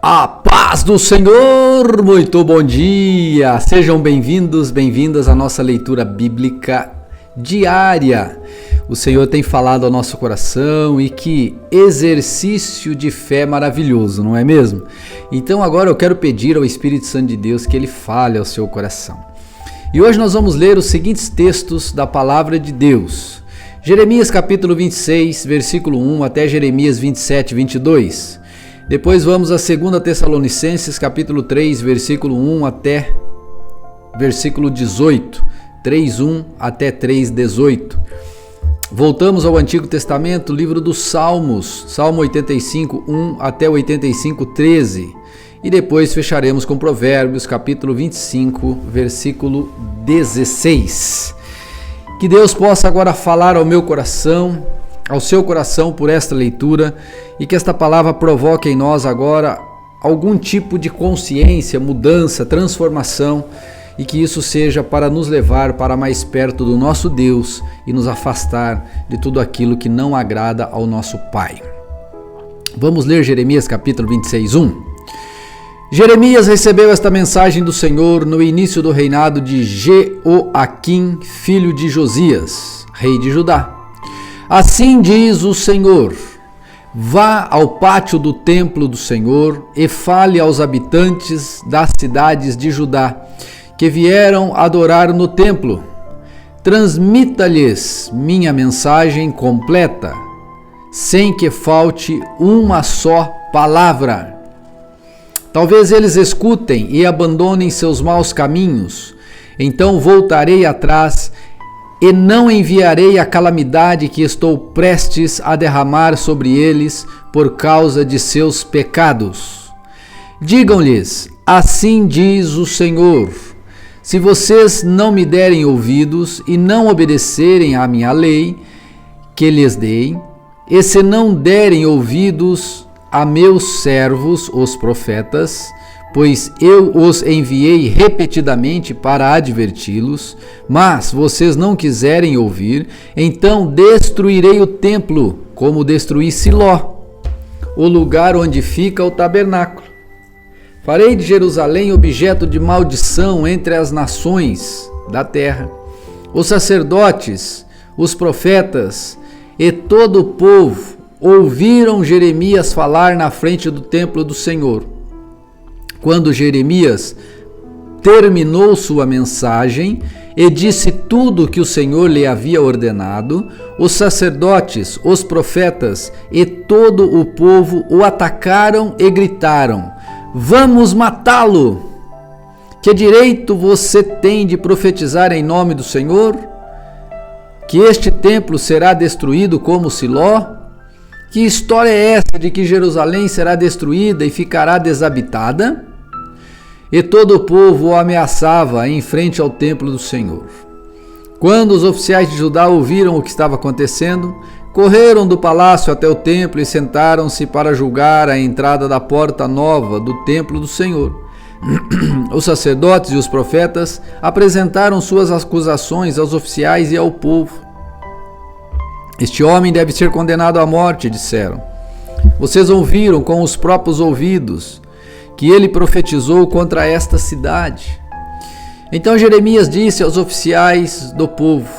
A paz do Senhor, muito bom dia! Sejam bem-vindos, bem-vindas à nossa leitura bíblica diária. O Senhor tem falado ao nosso coração e que exercício de fé maravilhoso, não é mesmo? Então agora eu quero pedir ao Espírito Santo de Deus que Ele fale ao seu coração. E hoje nós vamos ler os seguintes textos da Palavra de Deus. Jeremias capítulo 26, versículo 1 até Jeremias 27, 22. Depois vamos a 2 Tessalonicenses capítulo 3, versículo 1 até versículo 18. 3:1 até 3:18. Voltamos ao Antigo Testamento, livro dos Salmos, Salmo 85, 1 até 85, 13. E depois fecharemos com Provérbios, capítulo 25, versículo 16. Que Deus possa agora falar ao meu coração, ao seu coração por esta leitura e que esta palavra provoque em nós agora algum tipo de consciência, mudança, transformação e que isso seja para nos levar para mais perto do nosso Deus e nos afastar de tudo aquilo que não agrada ao nosso Pai. Vamos ler Jeremias capítulo 26, 1. Jeremias recebeu esta mensagem do Senhor no início do reinado de Jeoaquim, filho de Josias, rei de Judá. Assim diz o Senhor: vá ao pátio do templo do Senhor e fale aos habitantes das cidades de Judá que vieram adorar no templo. Transmita-lhes minha mensagem completa, sem que falte uma só palavra. Talvez eles escutem e abandonem seus maus caminhos, então voltarei atrás e não enviarei a calamidade que estou prestes a derramar sobre eles por causa de seus pecados. Digam-lhes: assim diz o Senhor: se vocês não me derem ouvidos e não obedecerem à minha lei que lhes dei, e se não derem ouvidos a meus servos, os profetas, pois eu os enviei repetidamente para adverti-los, mas vocês não quiserem ouvir, então destruirei o templo, como destruí Siló, o lugar onde fica o tabernáculo. Farei de Jerusalém objeto de maldição entre as nações da terra. Os sacerdotes, os profetas e todo o povo ouviram Jeremias falar na frente do templo do Senhor. Quando Jeremias terminou sua mensagem e disse tudo o que o Senhor lhe havia ordenado, os sacerdotes, os profetas e todo o povo o atacaram e gritaram: vamos matá-lo! Que direito você tem de profetizar em nome do Senhor? Que este templo será destruído como Siló? Que história é essa de que Jerusalém será destruída e ficará desabitada? E todo o povo o ameaçava em frente ao templo do Senhor. Quando os oficiais de Judá ouviram o que estava acontecendo, correram do palácio até o templo e sentaram-se para julgar a entrada da porta nova do templo do Senhor. Os sacerdotes e os profetas apresentaram suas acusações aos oficiais e ao povo. Este homem deve ser condenado à morte, disseram. Vocês ouviram com os próprios ouvidos que ele profetizou contra esta cidade. Então Jeremias disse aos oficiais do povo: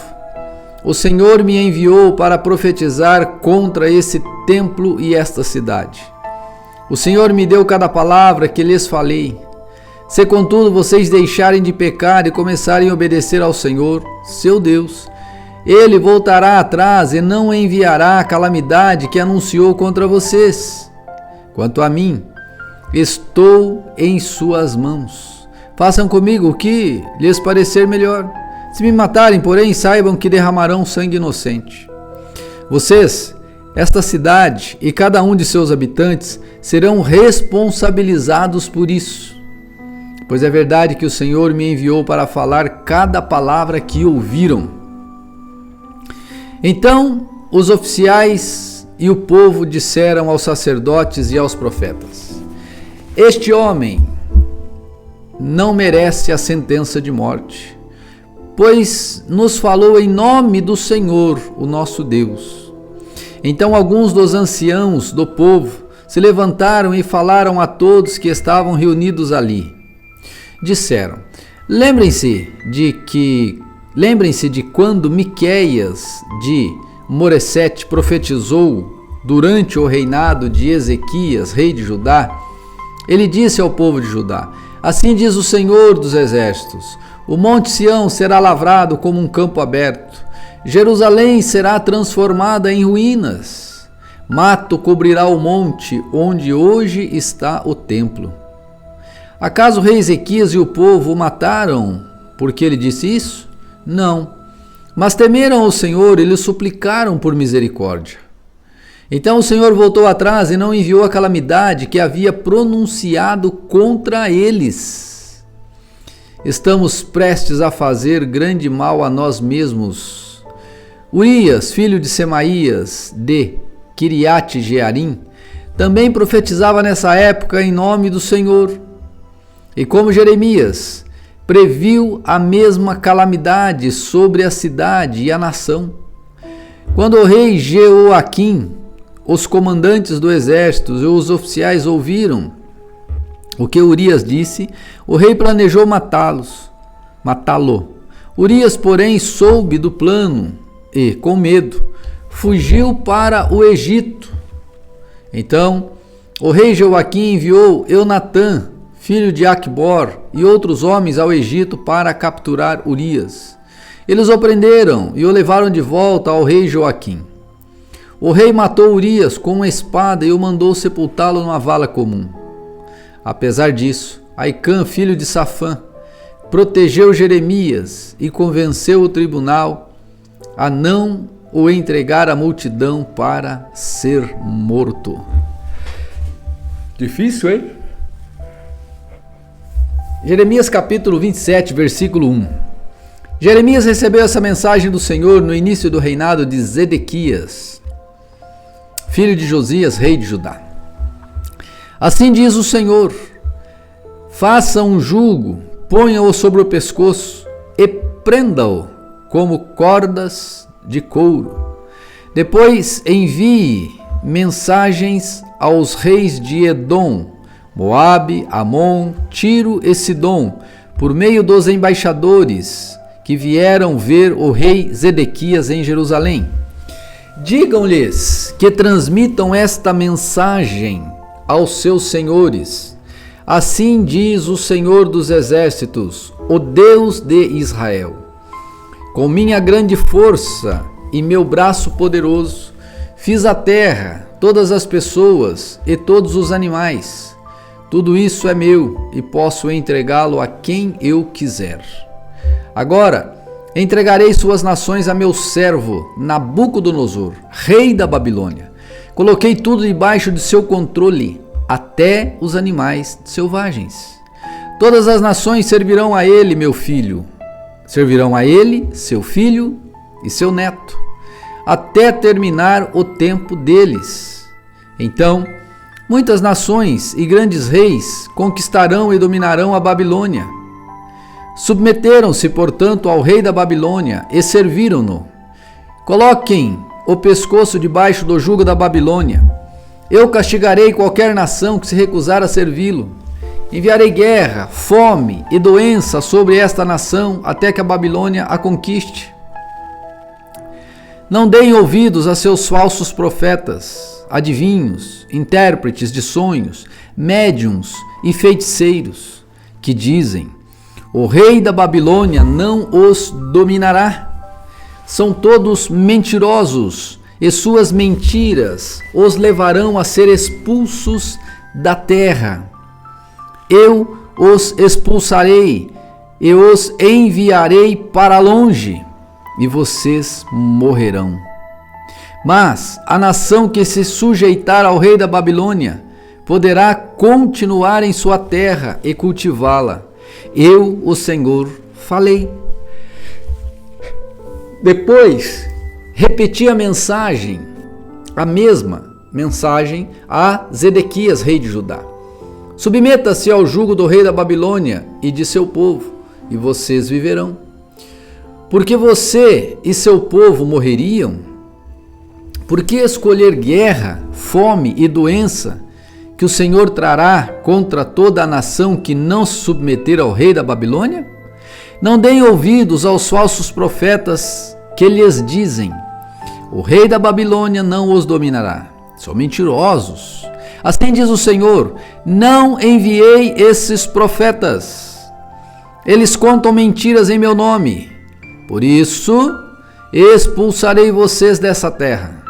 o Senhor me enviou para profetizar contra esse templo e esta cidade. O Senhor me deu cada palavra que lhes falei. Se contudo vocês deixarem de pecar e começarem a obedecer ao Senhor, seu Deus, Ele voltará atrás e não enviará a calamidade que anunciou contra vocês. Quanto a mim, estou em suas mãos. Façam comigo o que lhes parecer melhor. Se me matarem, porém, saibam que derramarão sangue inocente. Vocês, esta cidade e cada um de seus habitantes serão responsabilizados por isso. Pois é verdade que o Senhor me enviou para falar cada palavra que ouviram. Então os oficiais e o povo disseram aos sacerdotes e aos profetas: este homem não merece a sentença de morte, pois nos falou em nome do Senhor, o nosso Deus. Então alguns dos anciãos do povo se levantaram e falaram a todos que estavam reunidos ali. Disseram: Lembrem-se de quando Miqueias de Moresete profetizou durante o reinado de Ezequias, rei de Judá. Ele disse ao povo de Judá: Assim diz o Senhor dos Exércitos: O monte Sião será lavrado como um campo aberto. Jerusalém será transformada em ruínas. Mato cobrirá o monte onde hoje está o templo. Acaso o rei Ezequias e o povo o mataram porque ele disse isso? Não. Mas temeram ao Senhor e lhe suplicaram por misericórdia. Então o Senhor voltou atrás e não enviou a calamidade que havia pronunciado contra eles. Estamos prestes a fazer grande mal a nós mesmos. Urias, filho de Semaías, de Kiriate Jearim, também profetizava nessa época em nome do Senhor. E como Jeremias, previu a mesma calamidade sobre a cidade e a nação. Quando o rei Jeoaquim, os comandantes do exército e os oficiais ouviram o que Urias disse, o rei planejou matá-lo. Urias, porém, soube do plano e, com medo, fugiu para o Egito. Então, o rei Jeoaquim enviou Eunatã, filho de Acbor, e outros homens ao Egito para capturar Urias. Eles o prenderam e o levaram de volta ao rei Joaquim. O rei matou Urias com uma espada e o mandou sepultá-lo numa vala comum. Apesar disso, Aicã, filho de Safã, protegeu Jeremias e convenceu o tribunal a não o entregar à multidão para ser morto. Difícil, hein? Jeremias capítulo 27, versículo 1. Jeremias recebeu essa mensagem do Senhor no início do reinado de Zedequias, filho de Josias, rei de Judá. Assim diz o Senhor: faça um jugo, ponha-o sobre o pescoço e prenda-o como cordas de couro. Depois envie mensagens aos reis de Edom, Moabe, Amon, Tiro e Sidom, por meio dos embaixadores que vieram ver o rei Zedequias em Jerusalém. Digam-lhes que transmitam esta mensagem aos seus senhores. Assim diz o Senhor dos Exércitos, o Deus de Israel: com minha grande força e meu braço poderoso, fiz a terra, todas as pessoas e todos os animais. Tudo isso é meu e posso entregá-lo a quem eu quiser. Agora, entregarei suas nações a meu servo Nabucodonosor, rei da Babilônia. Coloquei tudo debaixo de seu controle, até os animais selvagens. Todas as nações servirão a ele, meu filho. Servirão a ele, seu filho e seu neto, até terminar o tempo deles. Então, muitas nações e grandes reis conquistarão e dominarão a Babilônia. Submeteram-se, portanto, ao rei da Babilônia e serviram-no. Coloquem o pescoço debaixo do jugo da Babilônia. Eu castigarei qualquer nação que se recusar a servi-lo. Enviarei guerra, fome e doença sobre esta nação até que a Babilônia a conquiste. Não deem ouvidos a seus falsos profetas, adivinhos, intérpretes de sonhos, médiuns e feiticeiros, que dizem: o rei da Babilônia não os dominará. São todos mentirosos, e suas mentiras os levarão a ser expulsos da terra. Eu os expulsarei e os enviarei para longe, e vocês morrerão. Mas a nação que se sujeitar ao rei da Babilônia poderá continuar em sua terra e cultivá-la. Eu, o Senhor, falei. Depois, repeti a mesma mensagem a Zedequias, rei de Judá. Submeta-se ao jugo do rei da Babilônia e de seu povo, e vocês viverão. Porque você e seu povo morreriam? Por que escolher guerra, fome e doença, que o Senhor trará contra toda a nação que não se submeter ao rei da Babilônia? Não deem ouvidos aos falsos profetas que lhes dizem: o rei da Babilônia não os dominará. São mentirosos. Assim diz o Senhor: não enviei esses profetas. Eles contam mentiras em meu nome. Por isso, expulsarei vocês dessa terra.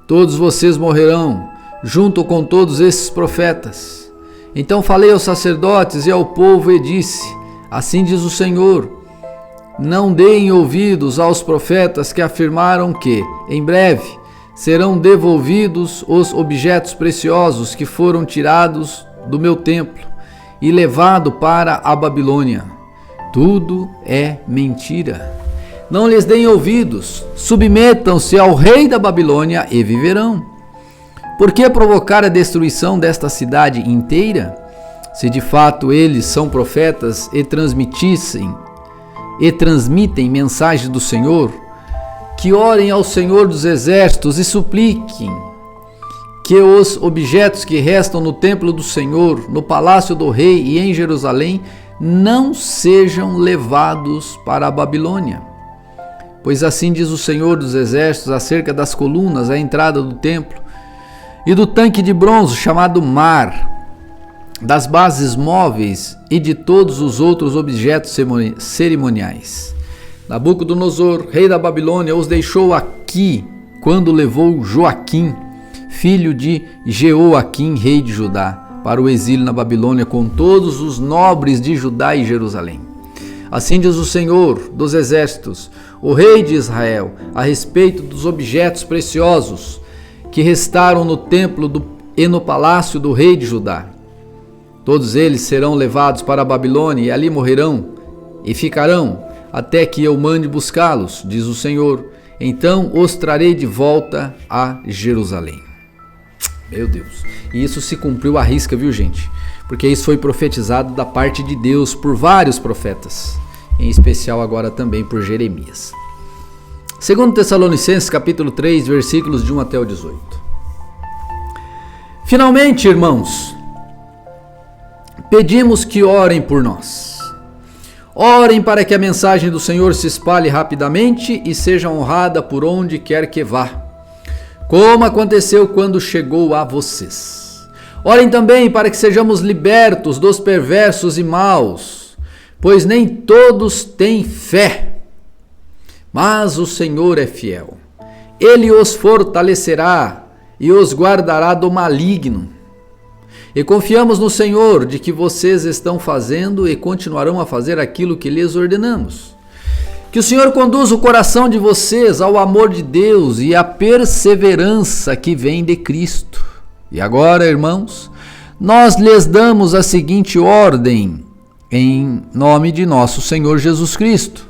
Todos vocês morrerão, junto com todos esses profetas. Então falei aos sacerdotes e ao povo e disse: assim diz o Senhor: não deem ouvidos aos profetas que afirmaram que, em breve, serão devolvidos os objetos preciosos que foram tirados do meu templo e levado para a Babilônia. Tudo é mentira. Não lhes deem ouvidos, submetam-se ao rei da Babilônia e viverão. Por que provocar a destruição desta cidade inteira? Se de fato eles são profetas e transmitem mensagem do Senhor, que orem ao Senhor dos Exércitos e supliquem que os objetos que restam no templo do Senhor, no palácio do rei e em Jerusalém, não sejam levados para a Babilônia. Pois assim diz o Senhor dos Exércitos acerca das colunas à entrada do templo e do tanque de bronze chamado Mar, das bases móveis e de todos os outros objetos cerimoniais. Nabucodonosor, rei da Babilônia, os deixou aqui quando levou Joaquim, filho de Jeoaquim, rei de Judá, para o exílio na Babilônia com todos os nobres de Judá e Jerusalém. Assim diz o Senhor dos Exércitos, o rei de Israel, a respeito dos objetos preciosos que restaram no templo e no palácio do rei de Judá. Todos eles serão levados para a Babilônia e ali morrerão e ficarão até que eu mande buscá-los, diz o Senhor. Então os trarei de volta a Jerusalém. Meu Deus. E isso se cumpriu à risca, viu, gente? Porque isso foi profetizado da parte de Deus por vários profetas, em especial agora também por Jeremias. 2 Tessalonicenses capítulo 3, versículos de 1 até o 18. Finalmente, irmãos, pedimos que orem por nós. Orem para que a mensagem do Senhor se espalhe rapidamente e seja honrada por onde quer que vá, como aconteceu quando chegou a vocês. Orem também para que sejamos libertos dos perversos e maus, pois nem todos têm fé. Mas o Senhor é fiel. Ele os fortalecerá e os guardará do maligno. E confiamos no Senhor de que vocês estão fazendo e continuarão a fazer aquilo que lhes ordenamos. Que o Senhor conduza o coração de vocês ao amor de Deus e à perseverança que vem de Cristo. E agora, irmãos, nós lhes damos a seguinte ordem em nome de nosso Senhor Jesus Cristo.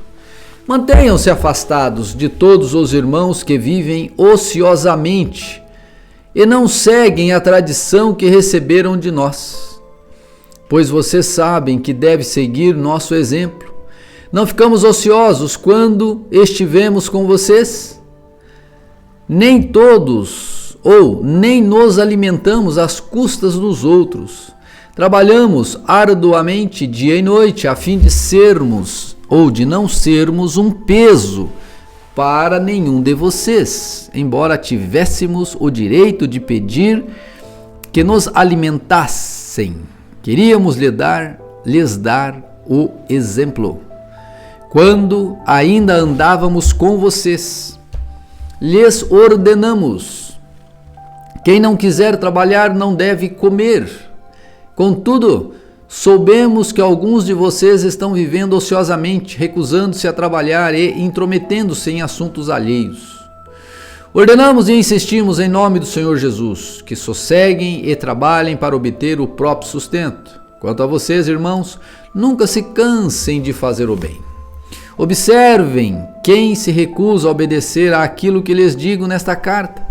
Mantenham-se afastados de todos os irmãos que vivem ociosamente e não seguem a tradição que receberam de nós, pois vocês sabem que deve seguir nosso exemplo. Não ficamos ociosos quando estivemos com vocês, nem todos ou nem nos alimentamos às custas dos outros. Trabalhamos arduamente dia e noite a fim de sermos ou de não sermos um peso para nenhum de vocês, embora tivéssemos o direito de pedir que nos alimentassem. Queríamos lhes dar o exemplo. Quando ainda andávamos com vocês, lhes ordenamos: quem não quiser trabalhar não deve comer. Contudo, soubemos que alguns de vocês estão vivendo ociosamente, recusando-se a trabalhar e intrometendo-se em assuntos alheios. Ordenamos e insistimos em nome do Senhor Jesus, que sosseguem e trabalhem para obter o próprio sustento. Quanto a vocês, irmãos, nunca se cansem de fazer o bem. Observem quem se recusa a obedecer àquilo que lhes digo nesta carta.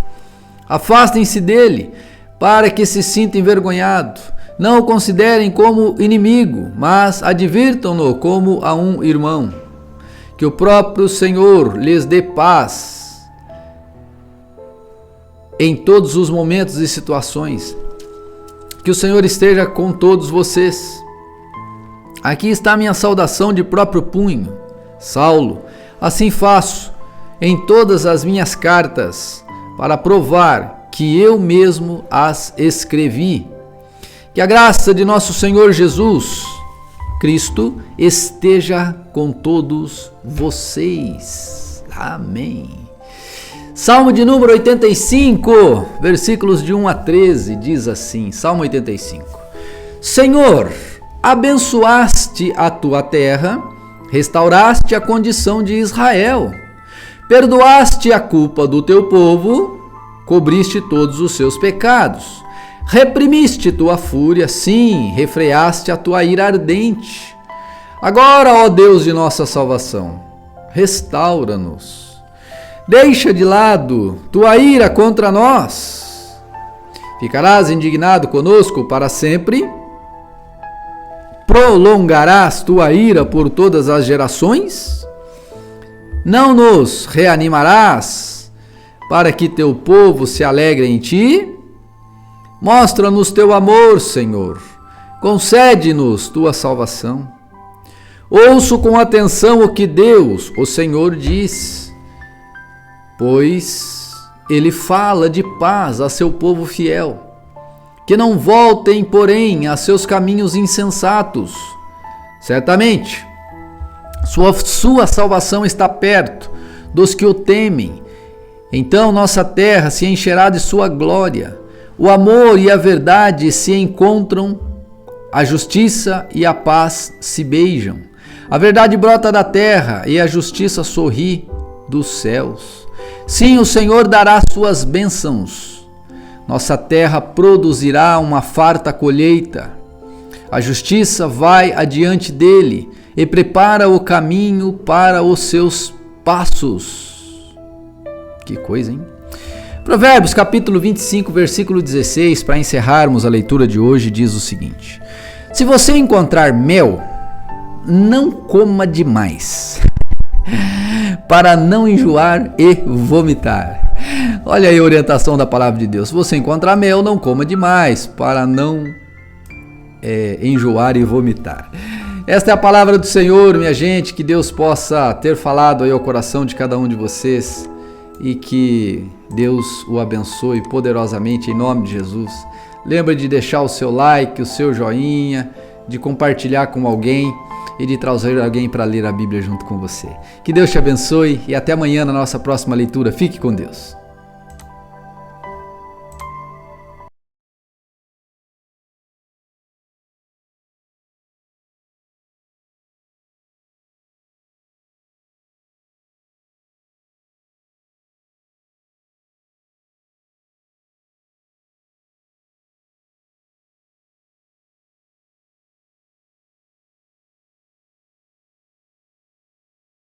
Afastem-se dele, para que se sinta envergonhado. Não o considerem como inimigo, mas advirtam-no como a um irmão. Que o próprio Senhor lhes dê paz em todos os momentos e situações. Que o Senhor esteja com todos vocês. Aqui está a minha saudação de próprio punho. Saulo, assim faço em todas as minhas cartas, para provar que eu mesmo as escrevi. Que a graça de nosso Senhor Jesus Cristo esteja com todos vocês. Amém. Salmo de número 85, versículos de 1 a 13, diz assim, Salmo 85. Senhor, abençoaste a tua terra, restauraste a condição de Israel, perdoaste a culpa do teu povo, cobriste todos os seus pecados, reprimiste tua fúria, sim, refreaste a tua ira ardente. Agora, ó Deus de nossa salvação, restaura-nos. Deixa de lado tua ira contra nós. Ficarás indignado conosco para sempre? Prolongarás tua ira por todas as gerações? Não nos reanimarás para que teu povo se alegre em ti? Mostra-nos teu amor, Senhor. Concede-nos tua salvação. Ouço com atenção o que Deus, o Senhor, diz. Pois ele fala de paz a seu povo fiel, que não voltem, porém, a seus caminhos insensatos. Certamente, sua salvação está perto dos que o temem. Então nossa terra se encherá de sua glória. O amor e a verdade se encontram, a justiça e a paz se beijam. A verdade brota da terra e a justiça sorri dos céus. Sim, o Senhor dará suas bênçãos. Nossa terra produzirá uma farta colheita. A justiça vai adiante dele e prepara o caminho para os seus passos. Que coisa, hein? Provérbios capítulo 25, versículo 16, para encerrarmos a leitura de hoje, diz o seguinte: se você encontrar mel, não coma demais, para não enjoar e vomitar. Olha aí a orientação da palavra de Deus. Se você encontrar mel, não coma demais, para não enjoar e vomitar. Esta é a palavra do Senhor, minha gente. Que Deus possa ter falado aí ao coração de cada um de vocês e que Deus o abençoe poderosamente em nome de Jesus. Lembra de deixar o seu like, o seu joinha, de compartilhar com alguém e de trazer alguém para ler a Bíblia junto com você. Que Deus te abençoe e até amanhã na nossa próxima leitura. Fique com Deus.